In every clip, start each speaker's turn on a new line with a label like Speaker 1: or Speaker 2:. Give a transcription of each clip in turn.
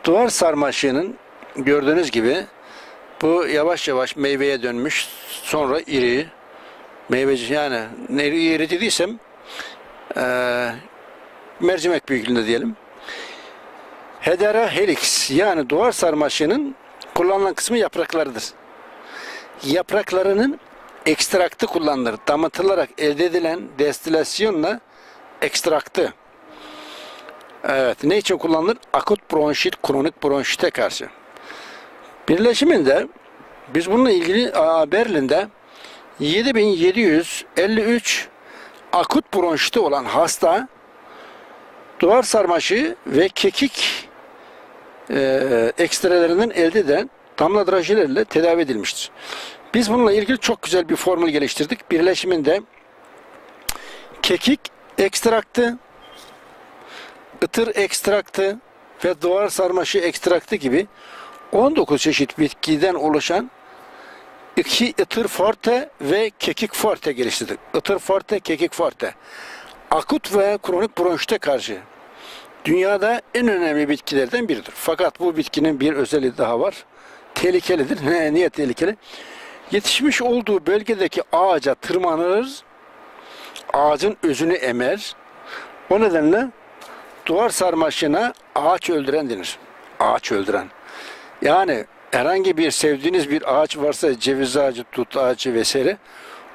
Speaker 1: Duvar sarmaşığının gördüğünüz gibi bu yavaş yavaş meyveye dönmüş, sonra iri meyveci, yani iri dediysem mercimek büyüklüğünde diyelim. Hedera helix, yani duvar sarmaşığının kullanılan kısmı yapraklarıdır. Yapraklarının ekstraktı kullanılır. Damıtılarak elde edilen destilasyonla ekstraktı. Evet, ne için kullanılır? Akut bronşit, kronik bronşite karşı. Birleşiminde biz bununla ilgili Berlin'de 7753 akut bronşiti olan hasta duvar sarmaşığı ve kekik ekstrelerinden elde edilen damla drajelerle tedavi edilmiştir. Biz bununla ilgili çok güzel bir formül geliştirdik. Birleşiminde kekik ekstraktı, ıtır ekstraktı ve duvar sarmaşığı ekstraktı gibi 19 çeşit bitkiden oluşan 2 ıtır forte ve kekik forte geliştirdik. Itır forte, kekik forte. Akut ve kronik bronşite karşı dünyada en önemli bitkilerden biridir. Fakat bu bitkinin bir özelliği daha var. Tehlikelidir. Niye tehlikeli? Yetişmiş olduğu bölgedeki ağaca tırmanır, ağacın özünü emer. O nedenle duvar sarmaşığına ağaç öldüren denir. Ağaç öldüren. Yani herhangi bir sevdiğiniz bir ağaç varsa, ceviz ağacı, tut ağacı vesaire,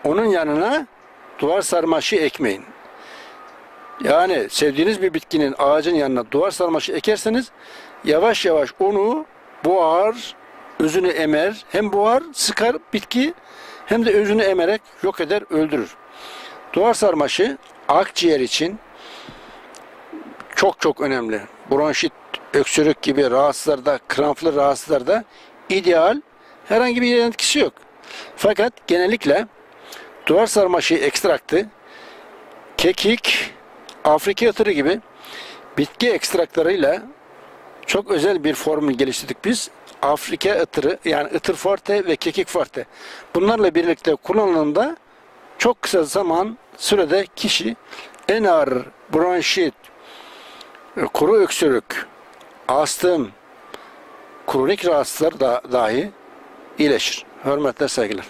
Speaker 1: onun yanına duvar sarmaşığı ekmeyin. Yani sevdiğiniz bir bitkinin, ağacın yanına duvar sarmaşığı ekerseniz yavaş yavaş onu boğar, özünü emer, hem boğar, sıkar bitki, hem de özünü emerek yok eder, öldürür. Duvar sarmaşığı akciğer için çok çok önemli. Bronşit, öksürük gibi rahatsızlarda, kramplı rahatsızlarda ideal, herhangi bir etkisi yok. Fakat genellikle duvar sarmaşığı ekstraktı, kekik, Afrika ıtırı gibi bitki ekstraklarıyla çok özel bir formül geliştirdik biz. Afrika ıtırı, yani ıtır forte ve kekik forte. Bunlarla birlikte kullanıldığında çok kısa zaman sürede kişi en ağır bronşit, kuru öksürük, astım, kronik rahatsızlar dahi iyileşir. Hürmetler, saygılar.